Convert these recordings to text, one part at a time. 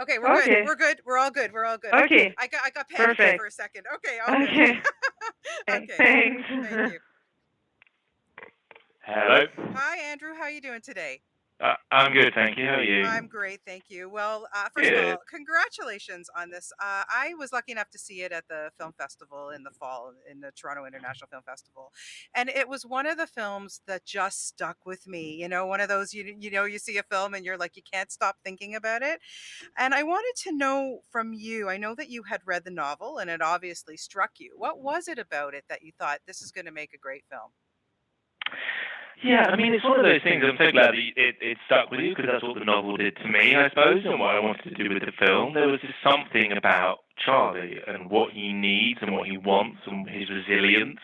Okay, we're good. Okay. We're good. We're all good. We're all good. Okay, Okay. I got panicky for Perfect. a second. Okay, all good. Okay. Okay. Okay, Thanks. thank you. Hello. Hi, Andrew. How you doing today? I'm good, thank you. How are you? I'm great, thank you. Well, first of Good. all, congratulations on this. I was lucky enough to see it at the film festival in the fall, in the Toronto International Film Festival, and it was one of the films that just stuck with me. You know, one of those you see a film and you're like you can't stop thinking about it. And I wanted to know from you. I know that you had read the novel and it obviously struck you. What was it about it that you thought this is going to make a great film? Yeah, I mean, it's one of those things. I'm so glad that it stuck with you because that's what the novel did to me, I suppose, and what I wanted to do with the film. There was just something about Charlie and what he needs and what he wants and his resilience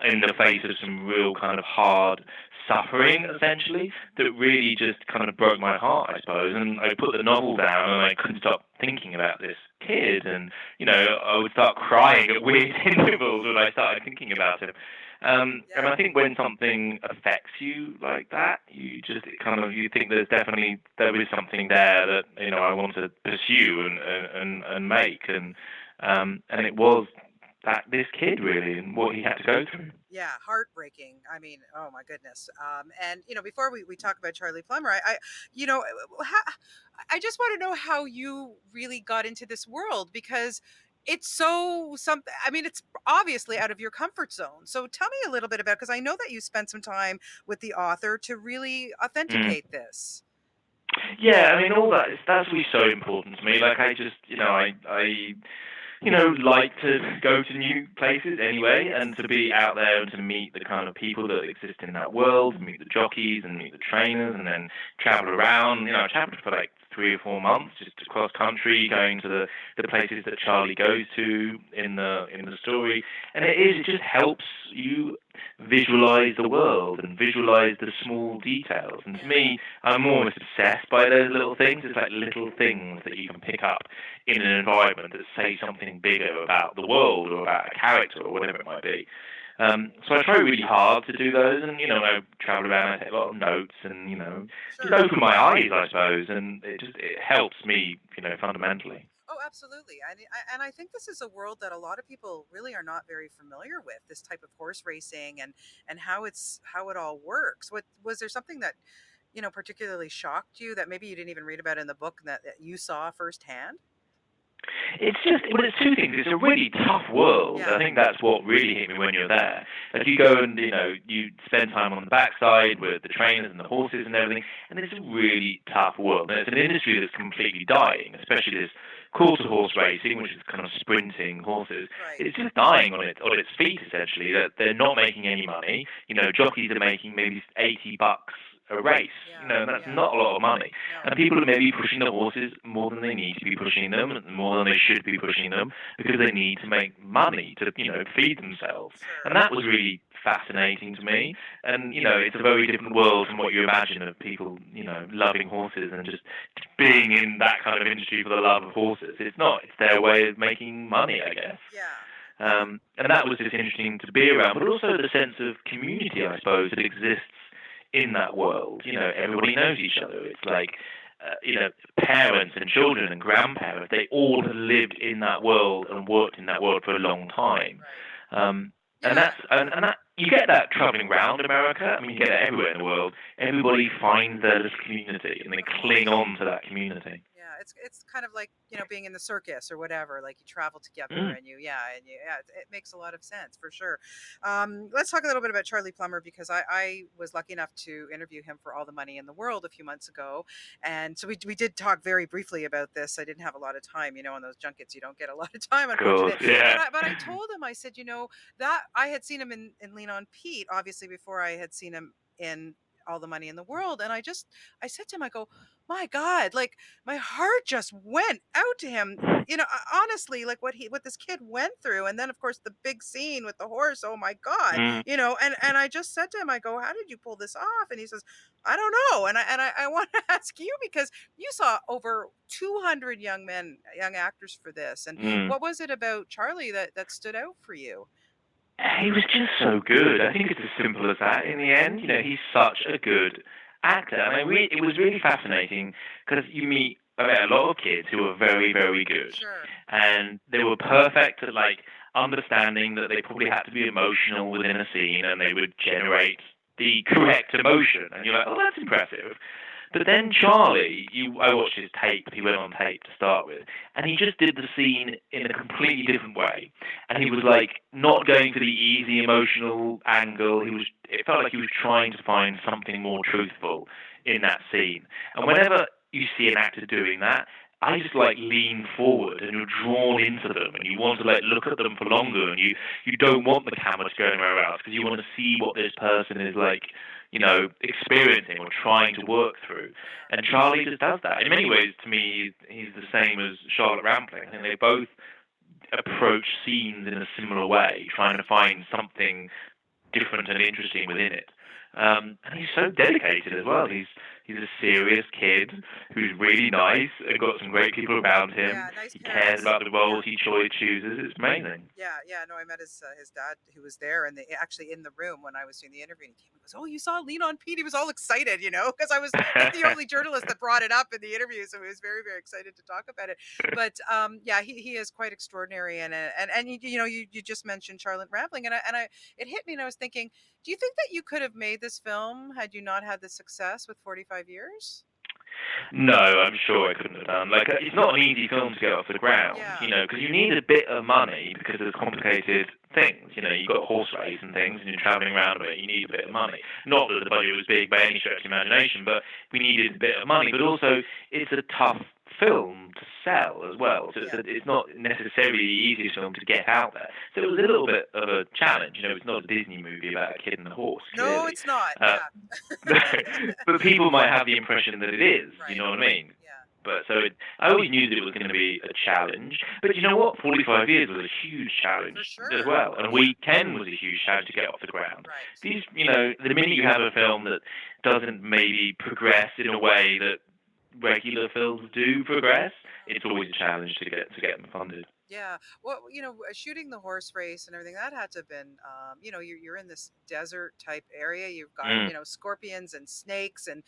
in the face of some real kind of hard suffering, essentially, that really just kind of broke my heart, I suppose. And I put the novel down and I couldn't stop thinking about this kid. And, I would start crying at weird intervals when I started thinking about him. And I think when something affects you like that, you just you think there is something there that I want to pursue and make, and it was that this kid really and what he had to go through. Yeah, heartbreaking. I mean, oh my goodness. And before we talk about Charlie Plummer, you know, ha- I just want to know how you really got into this world because it's so something. I mean, it's obviously out of your comfort zone. So tell me a little bit about because I know that you spent some time with the author to really Mm. authenticate this. Yeah, I mean all that's really so important to me. Like I just like to go to new places anyway, and to be out there and to meet the kind of people that exist in that world, meet the jockeys and meet the trainers, and then travel around. I traveled for like 3 or 4 months just across country, going to the places that Charlie goes to in the story, and it just helps you visualize the world and visualize the small details. And to me, I'm almost obsessed by those little things. It's like little things that you can pick up in an environment that say something bigger about the world or about a character or whatever it might be. So I try really hard to do those, and I travel around, I take a lot of notes, and just open my eyes, I suppose, and it helps me, fundamentally. Oh, absolutely. And I think this is a world that a lot of people really are not very familiar with, this type of horse racing and how it all works. What was there something that, particularly shocked you that maybe you didn't even read about in the book that you saw firsthand? It's two things. It's a really tough world. I think that's what really hit me when you're there. Like you go and you spend time on the backside with the trainers and the horses and everything, and it's a really tough world. And it's an industry that's completely dying, especially this quarter horse racing, which is kind of sprinting horses. Right. It's just dying on its feet essentially. That they're not making any money. Jockeys are making maybe $80 a race. And that's not a lot of money. No. And people are maybe pushing the horses more than they need to be pushing them, and more than they should be pushing them, because they need to make money to, feed themselves. And that was really fascinating to me. And, it's a very different world from what you imagine of people, loving horses and just being in that kind of industry for the love of horses. It's not. It's their way of making money, I guess. And that was just interesting to be around, but also the sense of community, I suppose, that exists in that world. Everybody knows each other. It's like, parents and children and grandparents, they all have lived in that world and worked in that world for a long time. And that you get that traveling around America. I mean, you get it everywhere in the world. Everybody finds their little community and they cling on to that community. Yeah, it's kind of like being in the circus or whatever. Like you travel together and it makes a lot of sense for sure. Let's talk a little bit about Charlie Plummer because I was lucky enough to interview him for All the Money in the World a few months ago, and so we did talk very briefly about this. I didn't have a lot of time, on those junkets you don't get a lot of time, unfortunately. But I told him, I said, that I had seen him in Lean on Pete, obviously before I had seen him in All the Money in the World, and I said to him, I go, my God, like my heart just went out to him. Honestly, like what this kid went through, and then of course the big scene with the horse. Oh my God, and I just said to him, I go, how did you pull this off? And he says, I don't know. And I want to ask you because you saw over 200 young actors for this, and what was it about Charlie that stood out for you? He was just so good. I think it's as simple as that. In the end, he's such a good actor, and it was really fascinating because I met a lot of kids who were very, very good, Sure. and they were perfect at like understanding that they probably had to be emotional within a scene, and they would generate the correct emotion. And you're like, oh, that's impressive. But then Charlie, I watched his tape. He went on tape to start with, and he just did the scene in a completely different way. And he was like not going for the easy emotional angle. It felt like he was trying to find something more truthful in that scene. And whenever you see an actor doing that, I just like lean forward and you're drawn into them and you want to like look at them for longer and you don't want the camera to go anywhere else because you want to see what this person is like, experiencing or trying to work through. And Charlie just does that. In many ways, to me, he's the same as Charlotte Rampling. I think they both approach scenes in a similar way, trying to find something different and interesting within it. And he's so dedicated as well. He's a serious kid who's really nice and got some great people around him. Yeah, nice He cares parents. about the roles he chooses. It's amazing. Yeah, yeah. No, I met his dad who was there, and they actually in the room when I was doing the interview. And he came and goes, "Oh, you saw Lean on Pete?" He was all excited, because I was like the only journalist that brought it up in the interview, so he was very, very excited to talk about it. But yeah, he is quite extraordinary, and you just mentioned Charlotte Rampling, and it hit me, and I was thinking, do you think that you could have made this film had you not had the success with 45 Years? No, I'm sure I couldn't have done. Like, it's not an easy film to get off the ground, Yeah, because you need a bit of money because there's complicated things. You've got horse race and things, and you're traveling around a bit. You need a bit of money. Not that the budget was big by any stretch of the imagination, but we needed a bit of money. But also, it's a tough film to sell as well. So it's not necessarily the easiest film to get out there. So it was a little bit of a challenge. It's not a Disney movie about a kid and a horse, no, clearly. it's not. Uh, but people might have the impression that it is. You Right. know what I mean? Yeah. But I always knew that it was going to be a challenge. But you know what? 45 years was a huge challenge For sure. as well. And Weekend was a huge challenge to get off the ground. Right. The minute you have a film that doesn't maybe progress in a way that regular films do progress, it's always a challenge to get them funded. Yeah. Well, shooting the horse race and everything, that had to have been, you're in this desert type area. You've got, Mm. scorpions and snakes and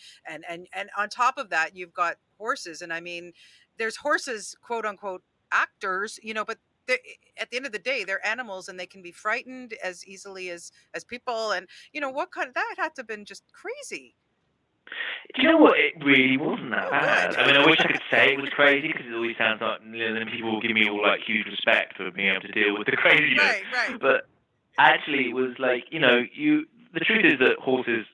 on top of that, you've got horses. And I mean, there's horses, quote unquote, actors, but at the end of the day, they're animals and they can be frightened as easily as people. And, that had to have been just crazy. Do you know what? It really wasn't that Oh, bad. good. I mean, I wish I could say it was crazy because it always sounds like then people will give me all like huge respect for being able to deal with the craziness. Right. But actually, it was like The truth is that horses,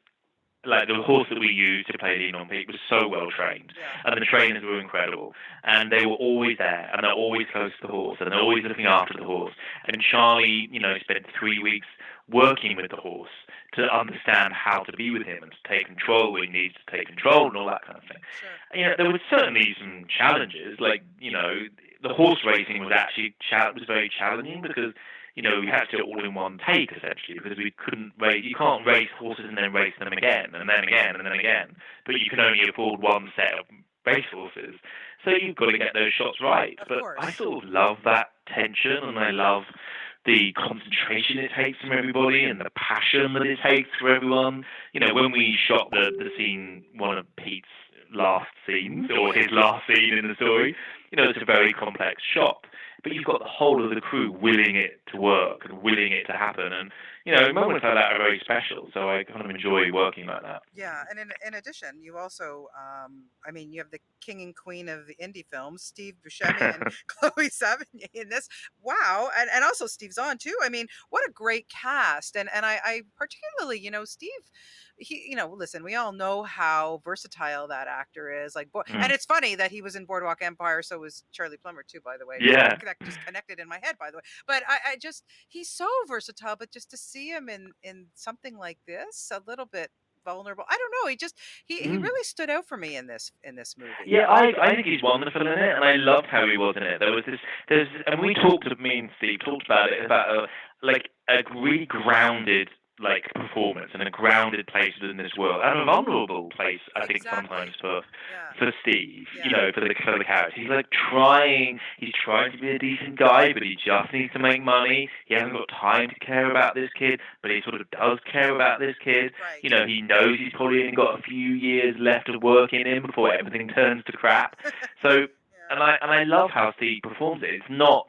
like the horse that we used to play Lean on Pete, was so well trained, Yeah. and the trainers were incredible, and they were always there, and they're always close to the horse, and they're always looking after the horse. And Charlie, spent 3 weeks working with the horse to understand how to be with him and to take control when he needs to take control and all that kind of thing. Sure. There were certainly some challenges, like the horse racing was actually was very challenging because we had to do it all in one take essentially because we couldn't race. You can't race horses and then race them again and then again and then again. But you can only afford one set of race horses, so you've got to get those shots right. Of But course. I sort of love that tension and I love the concentration it takes from everybody and the passion that it takes for everyone. When we shot the scene, one of Pete's last scenes or his last scene in the story, it's a very complex shot. But you've got the whole of the crew willing it to work and willing it to happen. And, moments like that are very special. So I kind of enjoy working like that. Yeah, and in addition, you also, you have the king and queen of the indie films, Steve Buscemi and Chloe Sevigny in this. Wow, and also Steve Zahn too. I mean, what a great cast, and I particularly, Steve. Listen, we all know how versatile that actor is. And it's funny that he was in Boardwalk Empire, so was Charlie Plummer too, by the way. Yeah. Just connected in my head, by the way. But I just, he's so versatile. But just to see him in something like this, a little bit vulnerable. I don't know. He really stood out for me in this movie. Yeah, I think he's wonderful in it, and I loved how he was in it. And we me and Steve talked about it, about a really grounded performance and a grounded place within this world, and a vulnerable place, I think sometimes for Steve, for the character. He's trying to be a decent guy, but he just needs to make money. He hasn't got time to care about this kid, but he sort of does care about this kid. Right. He knows he's probably only got a few years left of work in him before everything turns to crap. So I love how Steve performs it. It's not,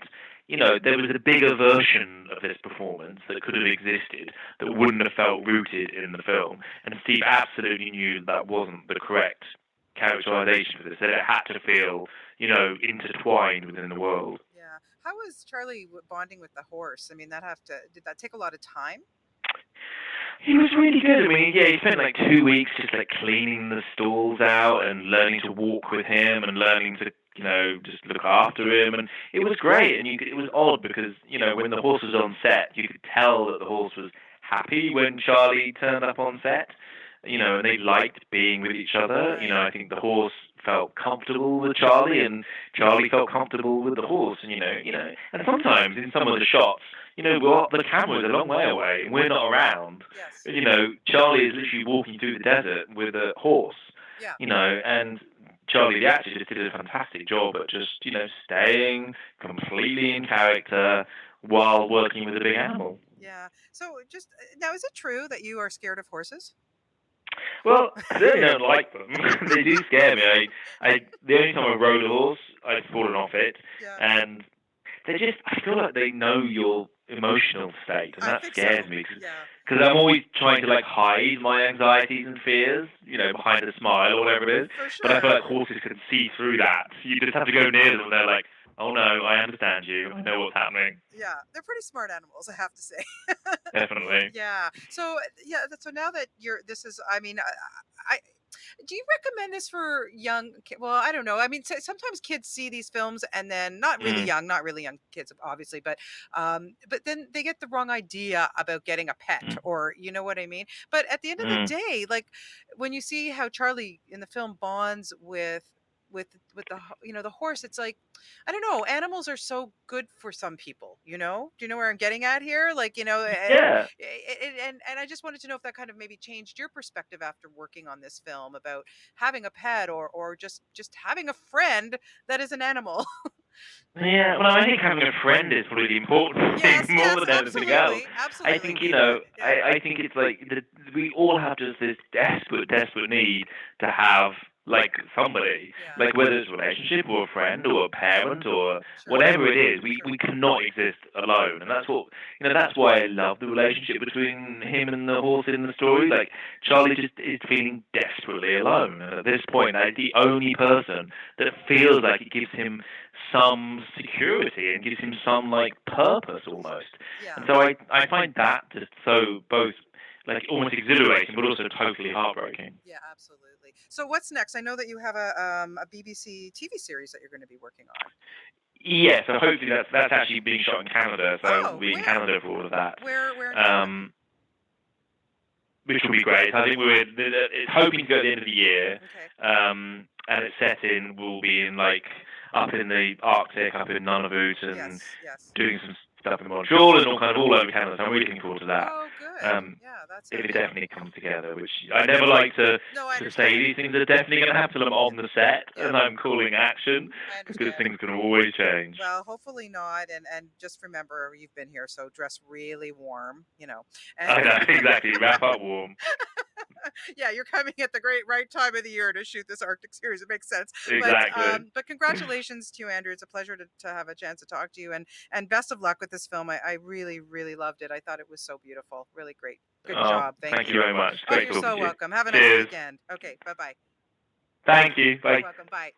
there was a bigger version of this performance that could have existed that wouldn't have felt rooted in the film, and Steve absolutely knew that wasn't the correct characterization for this. That it had to feel, intertwined within the world. Yeah. How was Charlie bonding with the horse? I mean, did that take a lot of time? He was really good. I mean, yeah, he spent like 2 weeks just like cleaning the stalls out and learning to walk with him and learning to, just look after him. And it was great. And it was odd because, when the horse was on set, you could tell that the horse was happy when Charlie turned up on set. And they liked being with each other. I think the horse felt comfortable with Charlie, and Charlie felt comfortable with the horse. And sometimes in some of the shots, the camera's a long way away, and we're not around. Yes. Charlie is literally walking through the desert with a horse. Yeah. And Charlie the actor just did a fantastic job at just, staying completely in character while working with a big animal. Yeah. So just now, is it true that you are scared of horses? Well, I certainly don't like them. They do scare me. The only time I rode a horse, I'd fallen off it, Yeah. and I feel like they know your emotional state, and that scares me because I'm always trying to like hide my anxieties and fears, behind a smile or whatever it is. For sure. But I feel like horses can see through that. You just have to go near them, and they're like, "Oh no, I understand you. I know what's happening." Yeah, they're pretty smart animals, I have to say. Definitely. Yeah. So yeah. So now that I mean, I do you recommend this for well, I don't know. I mean, sometimes kids see these films and then not really young kids, obviously, but then they get the wrong idea about getting a pet, or you know what I mean. But at the end of the day, like when you see how Charlie in the film bonds with the horse, it's like, I don't know, animals are so good for some people. Do you know where I'm getting at here? Like, Yeah. and I just wanted to know if that kind of maybe changed your perspective after working on this film about having a pet, or just having a friend that is an animal. Yeah, well, I think having a friend is probably the important Yes, thing more yes, than anything else. absolutely, I absolutely. think, Yeah, I think it's like we all have just this desperate, desperate need to have like somebody, yeah, like whether it's a relationship or a friend or a parent or sure, whatever it is, sure. we cannot exist alone, and that's why I love the relationship between him and the horse in the story. Like Charlie just is feeling desperately alone, and at this point, like, the only person that feels like it gives him some security and gives him some like purpose almost. Yeah. And so I find that just so both like almost exhilarating but also totally heartbreaking. Yeah, absolutely. So what's next? I know that you have a BBC TV series that you're going to be working on. Yeah, so hopefully that's actually being shot in Canada, so we'll be in Canada for all of that. Where in Canada? Which will be great. I think it's hoping to go at the end of the year. Okay. And it's set in, we'll be in like up in the Arctic, up in Nunavut, and Yes. doing some stuff in Montreal and all over Canada. So I'm really looking forward to that. Oh, good. Yeah, that's If it. it definitely comes together, which I never like to say these things are definitely going to happen till I'm on the set and I'm calling action, because things can always change. Well, hopefully not. And just remember, you've been here, so dress really warm. And I know, exactly. Wrap up warm. Yeah, you're coming at the right time of the year to shoot this Arctic series. It makes sense. Exactly. But congratulations to you, Andrew. It's a pleasure to have a chance to talk to you, and best of luck with this film. I really, really loved it. I thought it was so beautiful. Really great. Good job. Thank you very much. Oh, Great you're so talking to you. welcome. Have a nice Cheers. weekend. Okay, bye-bye. Thank you. Bye. You're welcome. Bye.